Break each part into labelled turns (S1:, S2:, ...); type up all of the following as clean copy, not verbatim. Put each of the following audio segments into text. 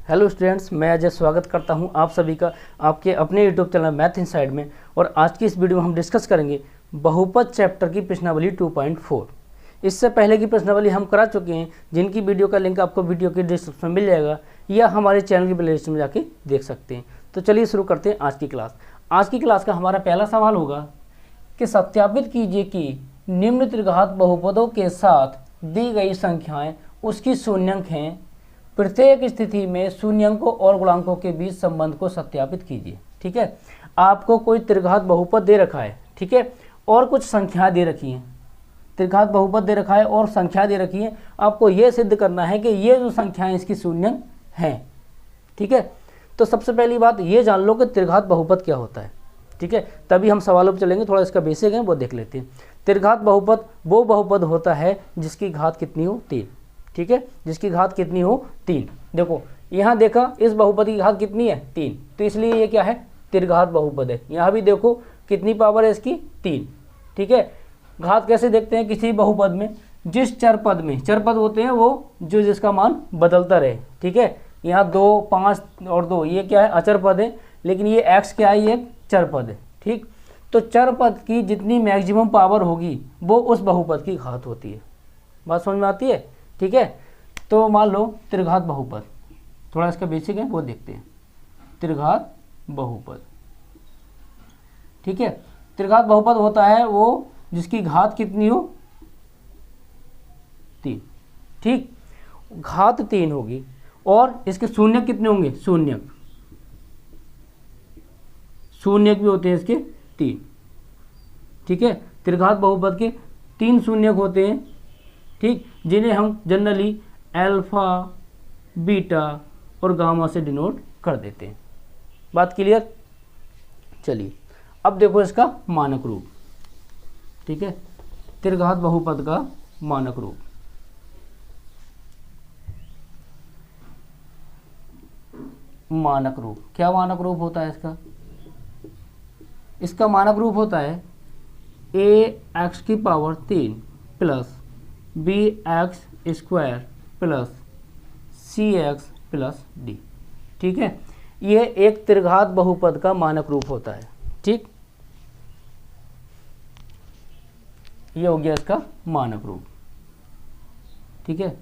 S1: Hello students, मैं अजय स्वागत करता हूं आप सभी का आपके अपने यूट्यूब चैनल मैथ इनसाइड में। और आज की इस वीडियो में हम डिस्कस करेंगे बहुपद चैप्टर की प्रश्नावली 2.4। इससे पहले की प्रश्नावली हम करा चुके हैं, जिनकी वीडियो का लिंक आपको वीडियो के डिस्क्रिप्शन में मिल जाएगा या हमारे चैनल की प्लेलिस्ट में जाके देख सकते हैं। तो चलिए शुरू करते हैं आज की क्लास। आज की क्लास का हमारा पहला सवाल होगा कि सत्यापित कीजिए कि निम्न त्रिघात बहुपदों के साथ दी गई संख्याएं उसकी शून्यंक हैं। प्रत्येक स्थिति में शून्यंकों और गुणांकों के बीच संबंध को सत्यापित कीजिए। ठीक है, आपको कोई त्रिघात बहुपद दे रखा है, ठीक है, और कुछ संख्याएं दे रखी हैं। त्रिघात बहुपद दे रखा है और संख्या दे रखी है। आपको यह सिद्ध करना है कि ये जो संख्याएं इसकी शून्यंक हैं। ठीक है, तो सबसे पहली बात ये जान लो कि त्रिघात बहुपद क्या होता है। ठीक है, तभी हम सवालों पर चलेंगे। थोड़ा इसका बेसिक है वो देख लेते हैं। त्रिघात बहुपद वो बहुपद होता है जिसकी घात कितनी हो 3। ठीक है, जिसकी घात कितनी हो 3। देखो यहाँ देखा, इस बहुपद की घात कितनी है 3, तो इसलिए ये क्या है, त्रिघात बहुपद है। यहाँ भी देखो कितनी पावर है इसकी 3। ठीक है, घात कैसे देखते हैं किसी बहुपद में, जिस चर पद में, चर पद होते हैं वो जो जिसका मान बदलता रहे। ठीक है, यहाँ 2, 5 और 2 ये क्या है, अचर पद है, लेकिन ये x क्या है, ये एक चर पद है। ठीक, तो चर पद की जितनी मैक्सिमम पावर होगी वो उस बहुपद की घात होती है। बात समझ में आती है। ठीक है, तो मान लो त्रिघात बहुपद, थोड़ा इसका बेसिक है वो देखते हैं। त्रिघात बहुपद, ठीक है, त्रिघात बहुपद होता है वो जिसकी घात कितनी हो 3। ठीक, घात 3 होगी और इसके शून्यक कितने होंगे, शून्यक भी होते हैं इसके 3। ठीक है, त्रिघात बहुपद के 3 शून्यक होते हैं। ठीक, जिन्हें हम जनरली अल्फा, बीटा और गामा से डिनोट कर देते हैं। बात क्लियर। चलिए अब देखो इसका मानक रूप। ठीक है, त्रिघात बहुपद का मानक रूप। मानक रूप क्या मानक रूप होता है इसका? इसका मानक रूप होता है ax की power 3 plus bx square plus cx plus d। ठीक है, ये एक त्रिघात बहुपद का मानक रूप होता है। ठीक, ये हो गया इसका मानक रूप। ठीक है,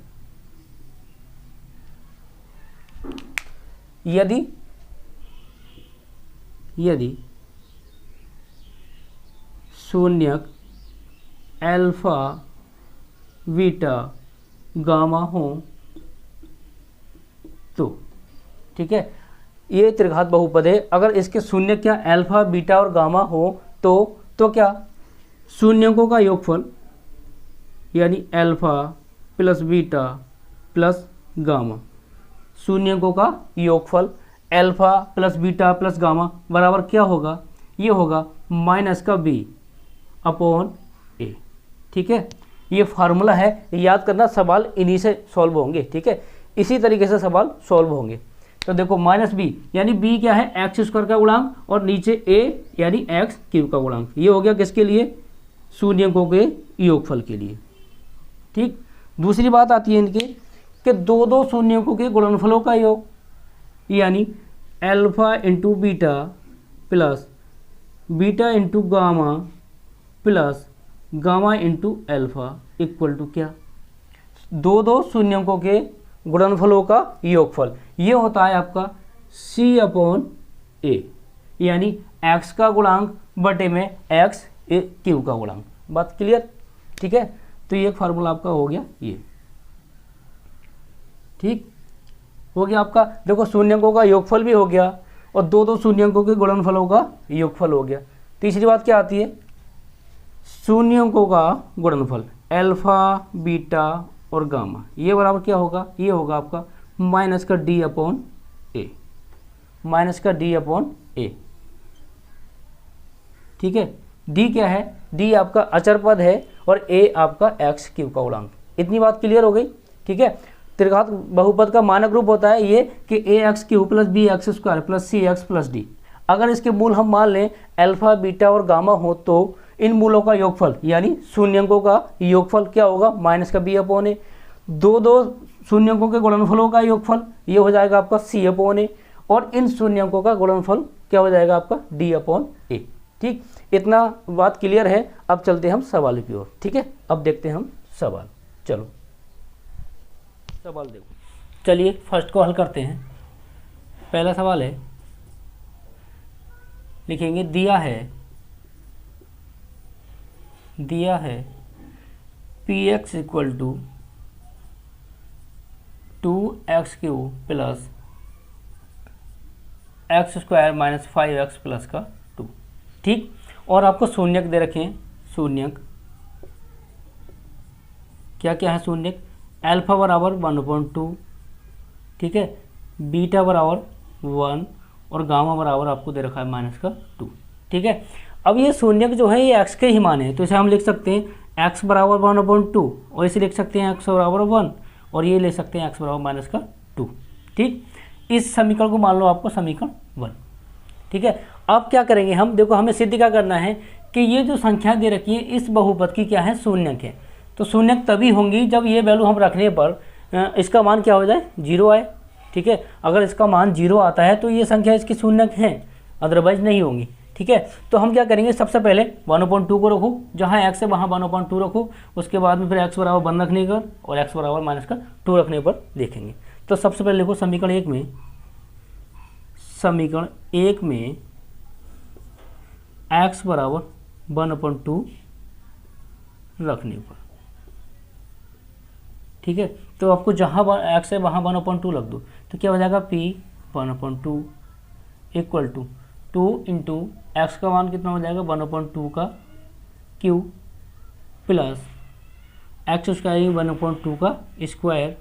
S1: यदि शून्यक अल्फा, बीटा, गामा हो तो, ठीक है, ये त्रिघात बहुपद है। अगर इसके शून्य क्या अल्फा, बीटा और गामा हो तो क्या, शून्यकों का योगफल यानी alpha plus beta plus gamma, शून्यकों का योगफल alpha plus beta plus gamma बराबर क्या होगा, ये होगा माइनस का b अपॉन a। ठीक है, ये फार्मूला है, याद करना, सवाल इन्हीं से सॉल्व होंगे। ठीक है, इसी तरीके से सवाल सॉल्व होंगे। तो देखो माइनस b यानी b क्या है, एक्स स्क्वायर का गुणांक और नीचे a यानी एक्स क्यूब का गुणांक। ये हो गया किसके लिए, शून्यकों के योगफल के लिए। ठीक, दूसरी बात आती है इनके कि दो शून्यकों के गुणनफलों का योग, यानी alpha into beta plus beta into gamma plus gamma into alpha equal to क्या, दो शून्यकों के गुणनफलों का योगफल। ये होता है आपका c अपॉन a, यानी x का गुणांक बटे में x क्यूब का गुणांक। बात क्लियर। ठीक है, तो ये फार्मूला आपका हो गया ये। ठीक, हो गया आपका, देखो शून्यकों का योगफल भी हो गया और दो शून्यकों के गुणनफलों का योगफल हो गया। तीसरी बात क्या आती है, शून्यकों का गुणनफल अल्फा, बीटा और गामा, ये बराबर क्या होगा, ये होगा आपका माइनस का d अपॉन a, माइनस का d अपॉन a। ठीक है, d क्या है, d आपका अचर पद है और a आपका x क्यूब का गुणांक। इतनी बात क्लियर हो गई। ठीक है, त्रिघात बहुपद का मानक रूप होता है ये कि ax cube plus bx square plus cx plus d। अगर इसके मूल हम मान लें अल्फा, बीटा और गामा हो तो इन मूलों का योगफल यानी शून्यकों का योगफल क्या होगा, माइनस का b अपॉन a। दो शून्यकों के गुणनफलों का योगफल ये हो जाएगा आपका C/A, और इन शून्यकों का गुणनफल क्या हो जाएगा आपका D/A। ठीक, इतना बात क्लियर है। अब चलते हैं हम सवाल की ओर। ठीक है, अब देखते हैं हम सवाल। चलो सवाल देखो, चलिए फर्स्ट को हल करते हैं। पहला सवाल है, लिखेंगे दिया है px equal to 2x³ plus x² minus 5x plus का 2। ठीक, और आपको शून्यक दे रखे हैं। शून्यक क्या क्या है? शून्यक अल्फा बराबर 1/2, ठीक है, बीटा बराबर 1 और गामा बराबर आपको दे रखा है माइनस का 2। ठीक है, अब ये शून्यक जो है ये x के ही मान है, तो इसे हम लिख सकते हैं x बराबर 1/2, और इसे लिख सकते हैं x बराबर 1, और ये ले सकते हैं x बराबर माइनस का 2। ठीक, इस समीकरण को मान लो आपको समीकरण 1। ठीक है, अब क्या करेंगे हम? देखो, हमें सिद्ध क्या करना है कि ये जो संख्या दे रखी है इस बहुपद की क्या है? शून्यक है। तो शून्यक तभी होंगी जब ये वैल्यू हम रखने पर इसका मान क्या हो जाए? 0 आए। ठीक है, अगर इसका मान 0 आता है तो ये संख्या इसकी शून्यक है, अदरवाइज नहीं होंगी। ठीक है, तो हम क्या करेंगे? सबसे पहले 1/2 को रखो, जहाँ x है वहाँ 1/2 रखो, उसके बाद में फिर x बराबर 1 रखने पर और x बराबर माइनस का 2 रखने पर देखेंगे। तो सबसे पहले लिखो समीकरण 1 में x बराबर 1/2 रखने पर। ठीक है, तो आपको जहाँ x है वहाँ 1/2 रख दो, तो क्या हो जाएगा? p 1/2 equal to 2 into x का मान कितना हो जाएगा? 1/2 का क्यूब प्लस x² 1/2 का स्क्वायर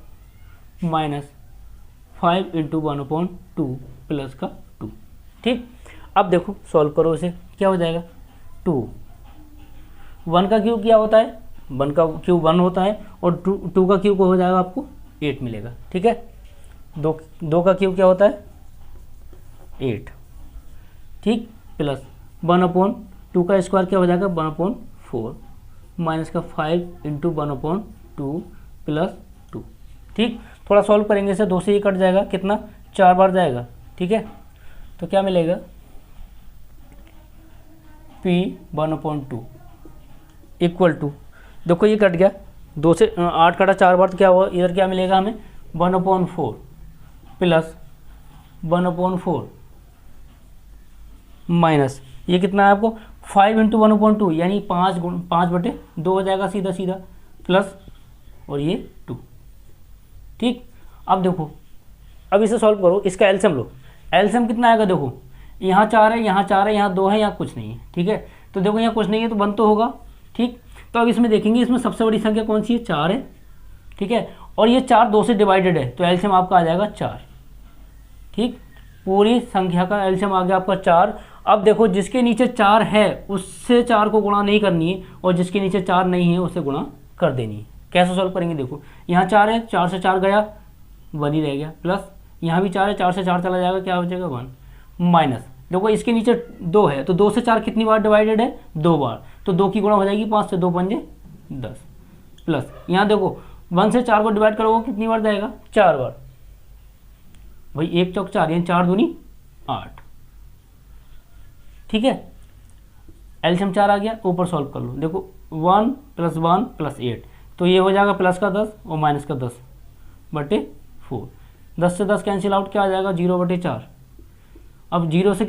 S1: माइनस 5 इंटू 1/2 प्लस का 2। ठीक, अब देखो सॉल्व करो इसे, क्या हो जाएगा? 2 1 का क्यूब क्या होता है? 1 का क्यूब 1 होता है, और 2 का क्यूब हो जाएगा आपको 8 मिलेगा। ठीक है, 2 का क्यूब क्या होता है? 8। ठीक, प्लस 1/2 का स्क्वायर क्या हो जाएगा? 1/4 माइनस का 5 इंटू 1/2 प्लस 2। ठीक, थोड़ा सॉल्व करेंगे इसे, 2 से ये कट जाएगा, कितना? 4 बार जाएगा। ठीक है, तो क्या मिलेगा? p 1/2 इक्वल टू, देखो ये कट गया, 2 से 8 कटा 4 बार, तो क्या हुआ? इधर क्या मिलेगा हमें? 1/4 प्लस 1/4 माइनस ये कितना है आपको? 5 इंटू 1/2 यानी 5/2 हो जाएगा सीधा सीधा, प्लस और ये 2। ठीक, अब देखो, अब इसे सॉल्व करो, इसका एलसीएम लो। एलसीएम कितना आएगा? देखो, यहाँ 4 है, यहाँ 4 है, यहाँ 2 है, यहाँ कुछ नहीं है। ठीक है, तो देखो यहाँ कुछ नहीं है तो 1 तो होगा। ठीक, तो अब इसमें देखेंगे, इसमें सबसे बड़ी संख्या कौन सी है? 4 है। ठीक है, और ये 4 2 से डिवाइडेड है, तो एलसीएम आपका आ जाएगा 4। ठीक, पूरी संख्या का एलसीएम आ गया आपका 4। अब देखो, जिसके नीचे 4 है उससे 4 को गुणा नहीं करनी है, और जिसके नीचे 4 नहीं है उससे गुणा कर देनी है। कैसे सॉल्व करेंगे? देखो, यहाँ 4 है, 4 से 4 गया, 1 ही रह गया, प्लस यहाँ भी 4 है, 4 से 4 चला जाएगा, क्या हो जाएगा? 1 माइनस, देखो इसके नीचे 2 है, तो 2 से 4 कितनी बार डिवाइडेड है? 2 बार, तो 2 की गुणा हो जाएगी 5 से, 2 पंजे 10, प्लस यहाँ देखो 1 से 4 को डिवाइड करोगे कितनी बार जाएगा? 4 बार। भाई 1 चौक 4 यानी 4 दूनी 8। ठीक है, एलसीएम 4 आ गया, ऊपर सॉल्व कर लो। देखो 1 + 1 + 8, तो ये हो जाएगा प्लस का 10 और माइनस का 10/4। 10 से 10 कैंसिल आउट, क्या आ जाएगा? 0/4। अब 0 से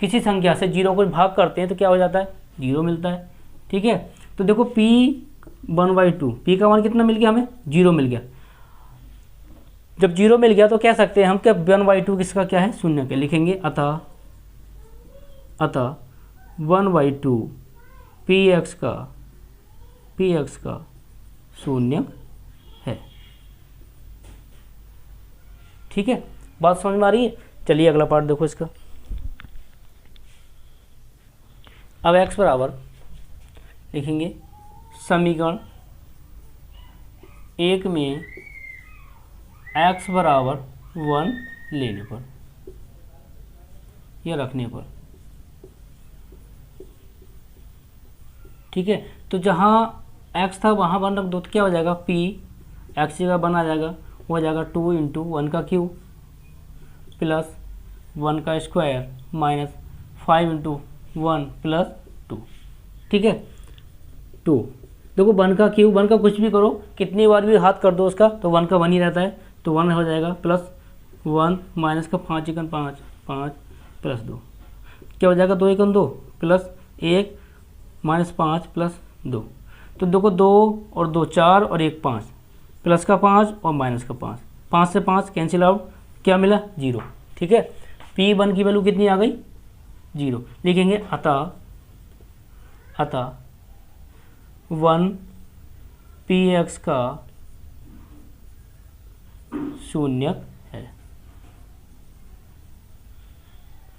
S1: किसी संख्या से 0 को भाग करते हैं तो क्या हो जाता है? 0 मिलता है। ठीक है, तो देखो p 1/2, p का मान कितना मिल गया हमें? 0 मिल गया। जब 0 मिल गया तो कह सकते हैं हम क्या 1/2 किसका क्या है? शून्य के। लिखेंगे अतः 1/2 px का शून्य है। ठीक है, बात समझ में आ रही है? चलिए अगला पार्ट देखो इसका। अब x बराबर लिखेंगे समीकरण 1 में x बराबर 1 लेने पर या रखने पर। ठीक है, तो जहाँ x था वहाँ 1 रख दो, तो क्या हो जाएगा? p x जगह 1 आ जाएगा, हो जाएगा 2 इंटू 1 का क्यूब प्लस 1 का स्क्वायर माइनस 5 इंटू 1 प्लस 2। ठीक है, 2। देखो 1 का क्यूब, 1 का कुछ भी करो, कितनी बार भी हाथ कर दो उसका तो 1 का 1 ही रहता है, तो 1 हो जाएगा प्लस 1 माइनस का 5 एकन 5 5 प्लस 2 क्या हो जाएगा, 2 एकन 2 प्लस 1 माइनस 5 प्लस 2। तो देखो 2 और 2 4 और 1 5, प्लस का 5 और माइनस का 5, 5 से 5 कैंसिल आउट, क्या मिला 0। ठीक है, P1 की वैल्यू कितनी आ गई 0। लिखेंगे अतः 1 Px का शून्यक है।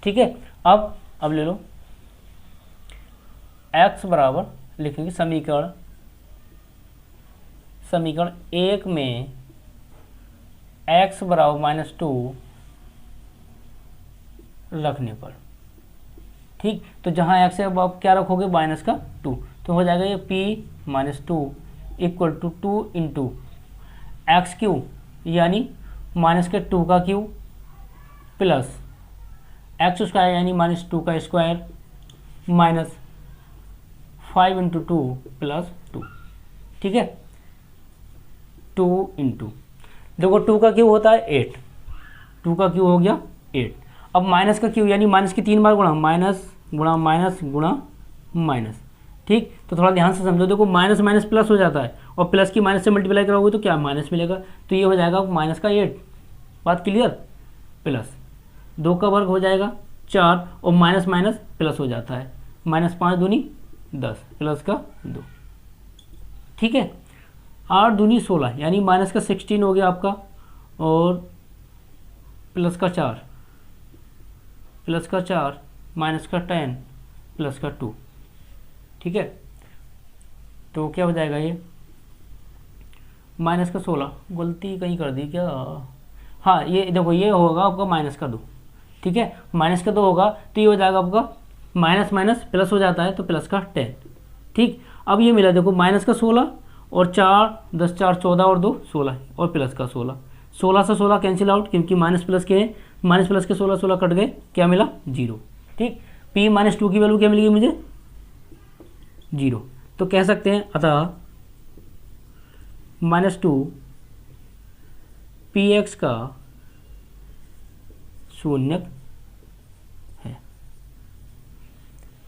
S1: ठीक है, अब ले लो x बराबर, लिखेंगे समीकरण 1 में x बराबर -2 रखने पर। ठीक, तो जहाँ x है अब आप क्या रखोगे -2, तो हो जाएगा ये P-2 equal to 2 into x cube यानी -2 का क्यू प्लस एक्स स्क्वायर यानी -2 का स्क्वायर माइनस 5 इंटू 2 प्लस 2। ठीक है, 2 इंटू, देखो 2 का क्यू होता है 8, 2 का क्यू हो गया 8। अब माइनस का क्यू यानी माइनस की 3 बार गुणा, माइनस गुणा माइनस गुणा माइनस। ठीक, तो थोड़ा ध्यान से समझो, देखो माइनस माइनस प्लस हो जाता है और प्लस की माइनस से मल्टीप्लाई कराओगे तो क्या माइनस मिलेगा, तो ये हो जाएगा माइनस का 8। बात क्लियर, प्लस 2 का वर्ग हो जाएगा 4 और माइनस माइनस प्लस हो जाता है, -5 दूनी 10 प्लस का 2। ठीक है, 8 दूनी 16 यानी माइनस का 16 हो गया आपका और प्लस का 4 माइनस का 10 प्लस का 2। ठीक है, तो क्या हो जाएगा ये माइनस का 16, गलती कहीं कर दी क्या, हाँ ये देखो ये होगा आपका माइनस का 2। ठीक है, माइनस का 2 होगा तो ये हो जाएगा आपका माइनस माइनस प्लस हो जाता है तो प्लस का 10। ठीक, अब ये मिला देखो माइनस का 16 और 4 10 4 14 और 2 16 और प्लस का 16, 16 से 16 कैंसिल आउट क्योंकि माइनस प्लस के 16 16 कट गए, क्या मिला 0। ठीक, P-2 की वैल्यू क्या मिलेगी मुझे 0। तो कह सकते हैं अतः -2 Px का शून्यक है।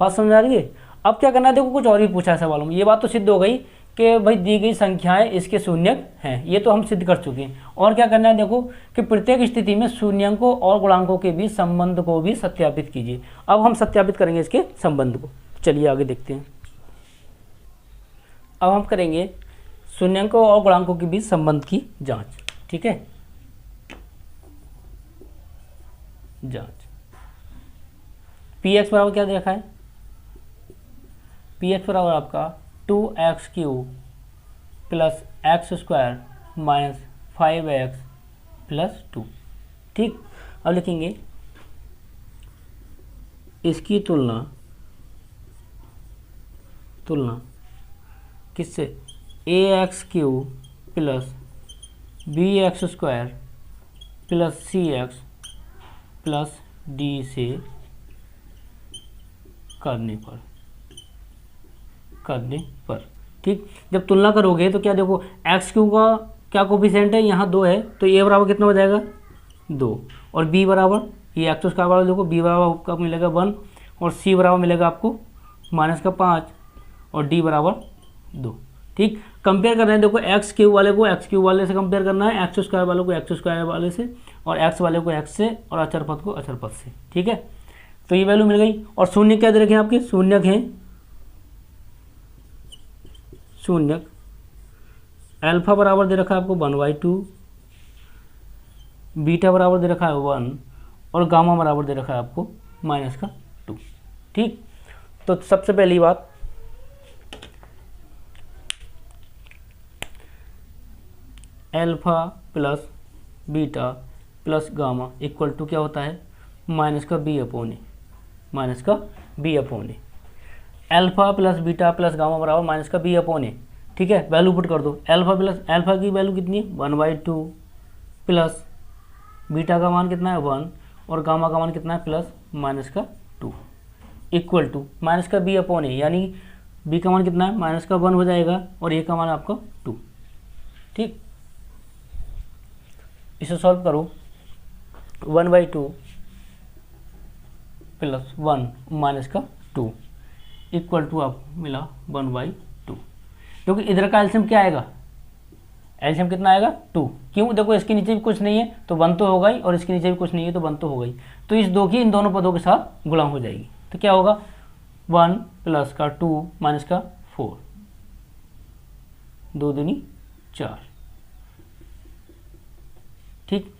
S1: बात समझ आ रही है। अब क्या करना है, देखो कुछ और भी पूछा है सवालों में, ये बात तो सिद्ध हो गई कि भाई दी गई संख्याएं इसके शून्यक हैं, ये तो हम सिद्ध कर चुके हैं। और क्या करना है, देखो कि प्रत्येक स्थिति में शून्यकों और गुणांकों के बीच संबंध को भी सत्यापित कीजिए। अब हम सत्यापित करेंगे इसके संबंध को, चलिए आगे देखते हैं। अब हम करेंगे शून्यकों और गुणांकों के बीच संबंध की जांच। ठीक है, जांच Px बराबर क्या दे रखा है, Px बराबर आपका 2x³ plus x square minus 5x plus 2। ठीक, अब लिखेंगे इसकी तुलना किससे, ax³ plus bx² plus cx plus d से करने पर। ठीक, जब तुलना करोगे तो क्या देखो x³ का क्या कोफिशिएंट है, यहाँ 2 है, तो a बराबर कितना हो जाएगा 2 और b बराबर ये एक्स स्क्वायर बराबर देखो b बराबर आपका मिलेगा 1 और c बराबर मिलेगा आपको -5 और d बराबर 2। ठीक, कंपेयर कर रहे हैं, देखो x³ वाले को x³ वाले से कंपेयर करना है, एक्स स्क्वायर वाले को एक्स स्क्वायर वाले से और x वाले को x से और अचर पद को अचर पद से। ठीक है, तो ये वैल्यू मिल गई। और शून्य क्या दे रखे हैं आपके, शून्यक हैं, शून्यक अल्फा बराबर दे रखा है आपको 1/2, बीटा बराबर दे रखा है 1 और गामा बराबर दे रखा है आपको -2। ठीक, तो सबसे पहली बात alpha plus beta plus gamma equal to क्या होता है -b/a। Alpha plus beta plus gamma बराबर -b/a। ठीक है, वैल्यू पुट कर दो। अल्फा की वैल्यू कितनी है 1/2 प्लस बीटा का मान कितना है 1 और गामा का मान कितना है प्लस माइनस का 2 इक्वल टू माइनस का बी अपॉन ए, यानी बी का मान कितना है माइनस का 1 हो जाएगा और ए का मान आपका 2। ठीक, इसे सॉल्व करो 1/2 प्लस 1 माइनस का 2 इक्वल टू आपको मिला 1/2। क्योंकि इधर का एलसीएम क्या आएगा, एलसीएम कितना आएगा 2। क्यों, देखो इसके नीचे भी कुछ नहीं है तो 1 तो होगा ही और इसके नीचे भी कुछ नहीं है तो 1 तो होगा ही, तो इस 2 की इन दोनों पदों के साथ गुणा हो जाएगी। तो क्या होगा 1 प्लस का 2 माइनस का 4, 2 दूनी 4। ठीक,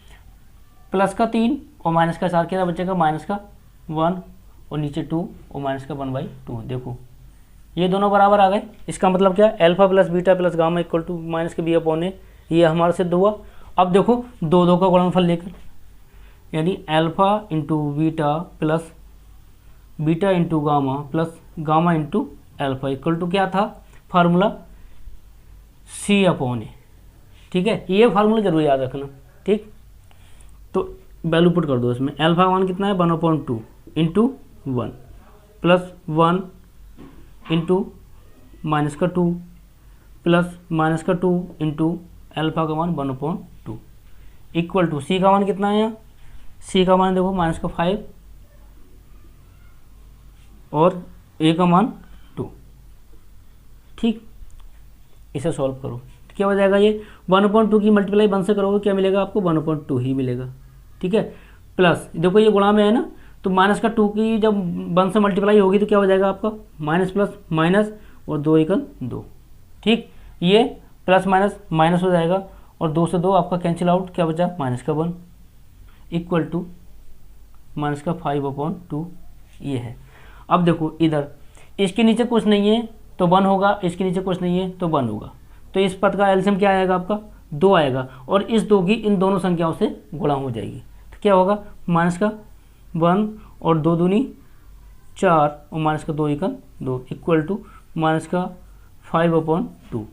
S1: प्लस का 3 और माइनस का 4 क्या बचेगा माइनस का 1 और नीचे 2 और माइनस का 1/2। देखो ये दोनों बराबर आ गए। इसका मतलब क्या, alpha plus beta plus gamma equal to minus के बी अपॉन ए, ये हमारा सिद्ध हुआ। अब देखो 2 का गुणनफल लेकर, यानी alpha into beta plus beta into gamma plus gamma into alpha equal to क्या था फार्मूला सी अपॉन ए। ठीक है, ये फार्मूला जरूर याद रखना। ठीक, तो वैल्यू पुट कर दो इसमें। अल्फा वन कितना है 1/2 इंटू 1 प्लस 1 इंटू माइनस का 2 प्लस माइनस का 2 इंटू अल्फा का मान 1/2 इक्वल टू सी का मान कितना है यहाँ, सी का मान देखो माइनस का 5 और ए का मान 2। ठीक, इसे सॉल्व करो तो क्या हो जाएगा, ये 1/2 की मल्टीप्लाई 1 से करोगे क्या मिलेगा आपको 1/2 ही मिलेगा। ठीक है, प्लस देखो ये गुणा में है ना, तो माइनस का 2 की जब 1 से मल्टीप्लाई होगी तो क्या हो जाएगा आपका माइनस प्लस माइनस और 2 एकन 2। ठीक, ये प्लस माइनस माइनस हो जाएगा और 2 से 2 आपका कैंसिल आउट, क्या बचा माइनस का 1 इक्वल टू माइनस का 5/2 ये है। अब देखो इधर इसके नीचे कुछ नहीं है तो 1 होगा, इसके नीचे कुछ नहीं है तो 1 होगा, तो इस पद का एलसीएम क्या आएगा आपका 2 आएगा और इस 2 की इन दोनों संख्याओं से गुणा हो जाएगी। तो क्या होगा माइनस का 1 और 2 दूनी 4 और माइनस का 2 एकन 2 इक्वल टू माइनस का 5/2।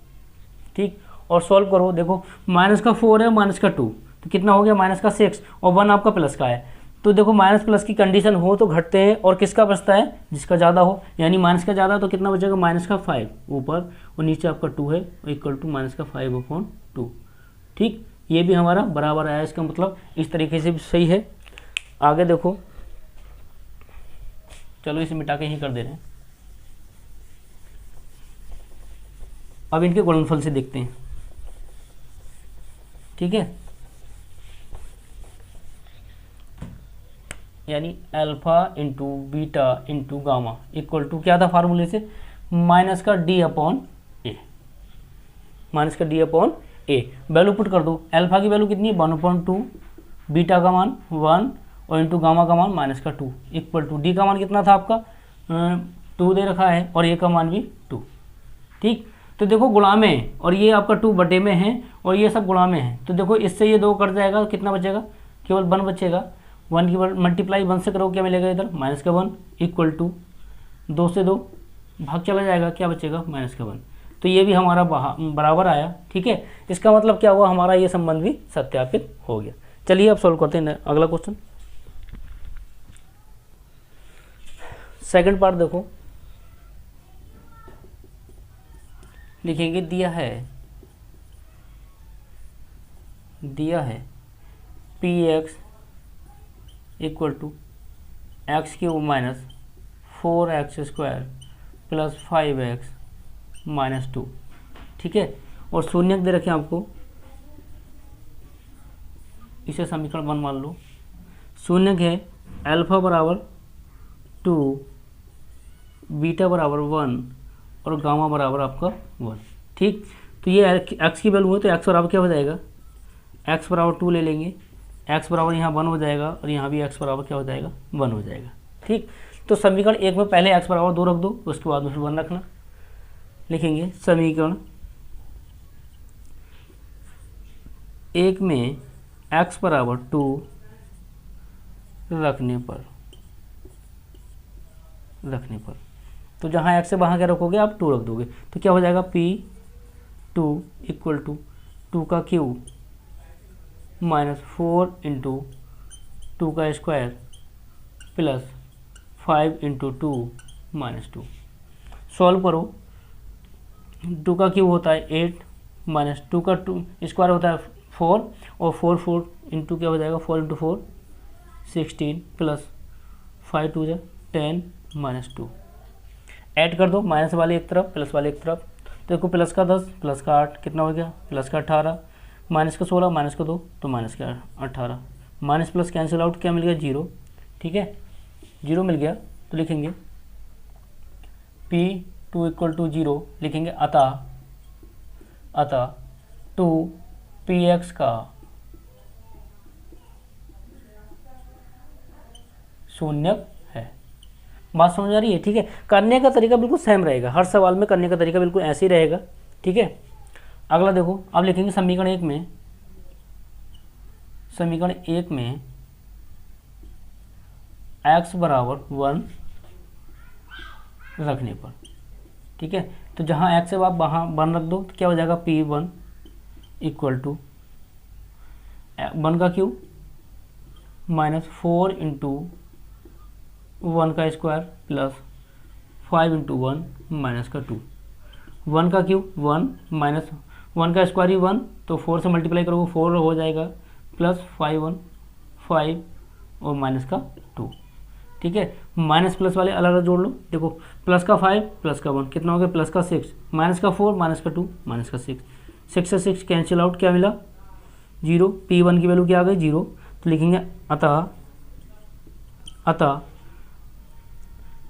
S1: ठीक, और सॉल्व करो, देखो माइनस का 4 है माइनस का 2 तो कितना हो गया माइनस का 6 और 1 आपका प्लस का है, तो देखो माइनस प्लस की कंडीशन हो तो घटते हैं और किसका बचता है जिसका ज़्यादा हो, यानी माइनस का ज़्यादा तो कितना बचेगा माइनस का 5 ऊपर और नीचे आपका 2 है इक्वल टू माइनस का 5/2। ठीक, ये भी हमारा बराबर आया, इसका मतलब इस तरीके से भी सही है। आगे देखो, चलो इसे मिटा के ही कर दे रहे हैं। अब इनके गुणनफल से देखते हैं। ठीक है, यानी alpha into beta into gamma equal to क्या था फार्मूले से माइनस का डी अपॉन ए, माइनस का d upon a. Value put कर दो, अल्फा की वैल्यू कितनी है 1/2, बीटा का मान 1 और इंटू गामा का मान माइनस का 2 इक्वल टू डी का मान कितना था आपका 2 दे रखा है और ए का मान भी 2। ठीक, तो देखो गुणा में और ये आपका 2 बटे में है और ये सब गुणा में है, तो देखो इससे ये 2 कट जाएगा, कितना बचेगा केवल 1 बचेगा। 1 की मल्टीप्लाई 1 से करो क्या मिलेगा इधर माइनस का 1 इक्वल टू 2 से 2 भाग चला जाएगा, क्या बचेगा माइनस का 1। तो ये भी हमारा बराबर आया। ठीक है, इसका मतलब क्या हुआ हमारा ये संबंध भी सत्यापित हो गया। चलिए अब सॉल्व करते हैं अगला क्वेश्चन। सेकंड पार्ट देखो, लिखेंगे दिया है px equal to x³ minus 4x² plus 5x minus 2। ठीक है, और शून्यक दे रखे आपको, इसे समीकरण 1 मान लो। शून्यक है अल्फा बराबर 2, बीटा बराबर 1 और गामा बराबर आपका 1। ठीक, तो ये x की वैल्यू है तो x बराबर क्या हो जाएगा x बराबर 2 ले लेंगे, x बराबर यहाँ 1 हो जाएगा और यहाँ भी x बराबर क्या हो जाएगा 1 हो जाएगा। ठीक, तो समीकरण 1 में पहले x बराबर 2 रख दो, उसके बाद उसमें 1 रखना। लिखेंगे समीकरण 1 में x बराबर 2 रखने पर तो जहाँ x है वहाँ क्या रखोगे आप 2 रख दोगे, तो क्या हो जाएगा P2 इक्वल टू 2 का क्यूब माइनस 4 इंटू 2 का square plus 5 into 2 minus 2। Solve करो। 2 का क्यूब होता है 8 माइनस 2 का स्क्वायर होता है 4 और 4 इंटू क्या हो जाएगा 4 इंटू 4 16 प्लस 5 2 10 माइनस 2। ऐड कर दो, माइनस वाले एक तरफ प्लस वाले एक तरफ। तो देखो प्लस का 10 प्लस का 8 कितना हो गया, प्लस का 18, माइनस का 16 माइनस का 2 तो माइनस का 18। माइनस प्लस कैंसिल आउट, क्या मिल गया 0। ठीक है, 0 मिल गया तो लिखेंगे P2 इक्वल टू 0 लिखेंगे। अतः 2px का शून्य है। बात समझ आ रही है? ठीक है, करने का तरीका बिल्कुल सेम रहेगा, हर सवाल में करने का तरीका बिल्कुल ऐसे ही रहेगा। ठीक है, अगला देखो, अब लिखेंगे समीकरण एक में x बराबर 1 रखने पर। ठीक है, तो जहाँ x है आप वहाँ 1 रख दो तो क्या हो जाएगा P1 इक्वल टू 1 का क्यूब माइनस 4 इंटू 1 का स्क्वायर प्लस 5 इंटू 1 माइनस का 2। 1 का क्यूब 1 माइनस 1 का स्क्वायर ही 1 तो 4 से मल्टीप्लाई करोगे 4 हो जाएगा प्लस 5 और माइनस का 2। ठीक है, माइनस प्लस वाले अलग अलग जोड़ लो। देखो प्लस का 5 प्लस का 1 कितना हो गया, प्लस का 6 माइनस का 4 माइनस का 2 माइनस का 6। 6 से 6 कैंसिल आउट, क्या मिला 0। P1 की वैल्यू क्या आ गई 0। तो लिखेंगे अतः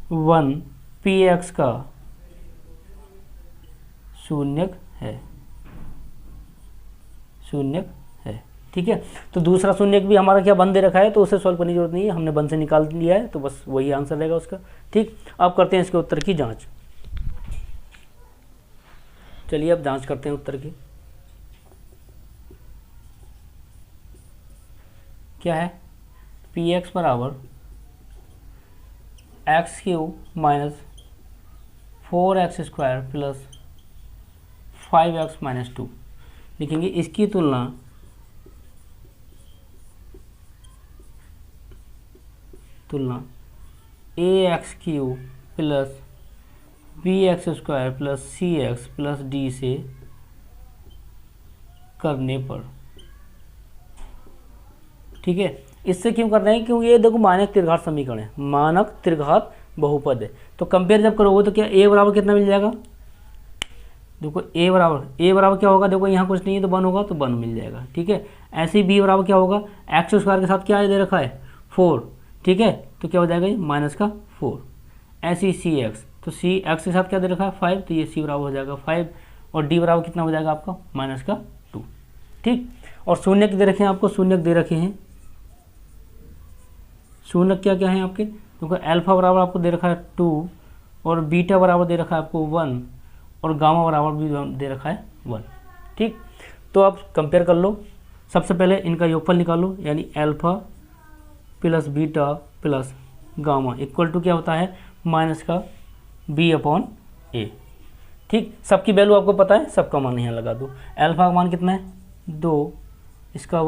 S1: 1 px का शून्य है। ठीक है, तो दूसरा शून्य भी हमारा क्या बन दे रखा है तो उसे सॉल्व करने की जरूरत नहीं है, हमने बन से निकाल लिया है तो बस वही आंसर रहेगा उसका। ठीक, अब करते हैं इसके उत्तर की जांच। चलिए अब जांच करते हैं उत्तर की। क्या है, px बराबर x cube minus 4x square plus 5x minus 2। लिखेंगे इसकी तुलना ax cube plus bx square plus cx plus d से करने पर। ठीक है, इससे क्यों कर रहे हैं, क्योंकि ये देखो मानक त्रिघात समीकरण है, मानक त्रिघात बहुपद है। तो कंपेयर जब करोगे तो क्या a बराबर कितना मिल जाएगा, देखो a बराबर क्या होगा, देखो यहाँ कुछ नहीं है तो 1 होगा तो 1 मिल जाएगा। ठीक है, ऐसे ही b बराबर क्या होगा, एक्स स्क्वायर के साथ क्या दे रखा है 4। ठीक है, तो क्या हो जाएगा ये माइनस का 4। ऐसे ही सी एक्स, तो सी एक्स के साथ क्या दे रखा है 5 तो ये सी बराबर हो जाएगा 5 और डी बराबर कितना हो जाएगा आपका माइनस का 2। ठीक, और शून्य दे रखे हैं आपको, शून्य दे रखे हैं, शून्य क्या क्या है आपके, क्योंकि अल्फा बराबर आपको दे रखा है 2 और बीटा बराबर दे रखा है आपको 1 और गामा बराबर भी दे रखा है 1। ठीक, तो आप कंपेयर कर लो। सबसे पहले इनका योगफल निकालो, यानी alpha plus beta plus gamma equal to क्या होता है माइनस का b/a। ठीक, सबकी वैल्यू आपको पता है, सबका मान यहाँ लगा दो। अल्फा का मान कितना है 2, इसका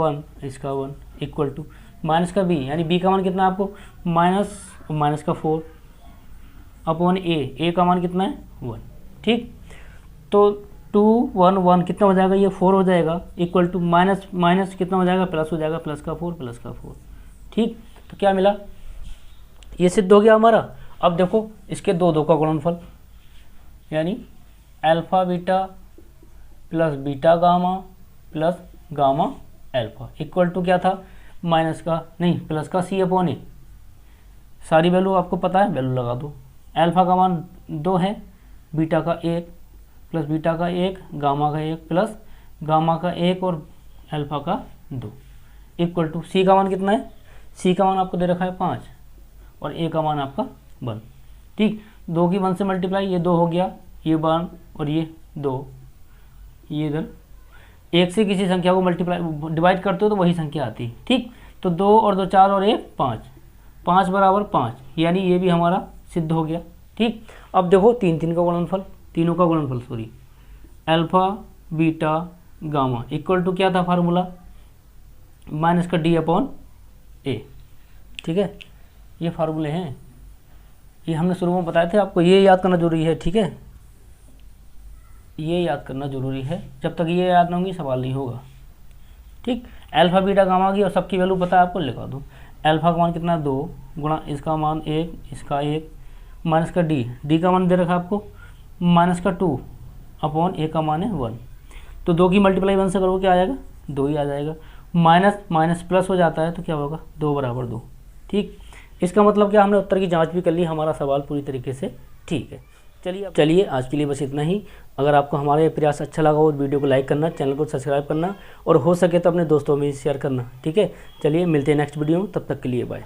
S1: 1 इक्वल टू माइनस का b, यानी b का मान कितना है आपको माइनस का 4 अपॉन a का मान कितना है 1। ठीक, तो 2 1 1 कितना हो जाएगा, ये 4 हो जाएगा इक्वल टू माइनस कितना हो जाएगा, प्लस हो जाएगा, प्लस का 4। ठीक, तो क्या मिला, ये सिद्ध हो गया हमारा। अब देखो इसके दो का गुणनफल, यानी alpha beta plus beta gamma plus gamma alpha equal to क्या था प्लस का c/a। सारी वैल्यू आपको पता है, वैल्यू लगा दो। अल्फा का मान 2 है, बीटा का 1 प्लस बीटा का 1, गामा का 1 प्लस गामा का 1 और अल्फा का 2 इक्वल टू सी का मान कितना है, सी का मान आपको दे रखा है 5 और ए का मान आपका 1। ठीक, 2 की 1 से मल्टीप्लाई, ये 2 हो गया, ये 1 और ये 2, ये इधर 1 से किसी संख्या को मल्टीप्लाई डिवाइड करते हो तो वही संख्या आती है। ठीक, तो 2 और 2 4 और 1 5 बराबर 5, यानी ये भी हमारा सिद्ध हो गया। ठीक, अब देखो तीनों का गुणनफल alpha beta gamma equal to क्या था फार्मूला, माइनस का डी अपॉन ए। ठीक है, ये फार्मूले हैं, ये हमने शुरू में बताए थे आपको, ये याद करना जरूरी है। ठीक है, ये याद करना जरूरी है, जब तक ये याद ना होंगी सवाल नहीं होगा। ठीक, अल्फा बीटा गामा की और सबकी वैल्यू पता है आपको, लिखा दूँ। अल्फा का मान कितना है 2 गुणा इसका मान 1, इसका 1, माइनस का डी का मान दे रखा आपको माइनस का 2 अपॉन ए का मान है 1। तो 2 की मल्टीप्लाई 1 से करोगे क्या आ जाएगा, 2 ही आ जाएगा। माइनस माइनस प्लस हो जाता है तो क्या होगा, 2 बराबर 2। ठीक, इसका मतलब क्या, हमने उत्तर की जांच भी कर ली, हमारा सवाल पूरी तरीके से ठीक है। चलिए आज के लिए बस इतना ही। अगर आपको हमारा ये प्रयास अच्छा लगा हो तो वीडियो को लाइक करना, चैनल को सब्सक्राइब करना और हो सके तो अपने दोस्तों में शेयर करना। ठीक है, चलिए मिलते हैं नेक्स्ट वीडियो में, तब तक के लिए बाय।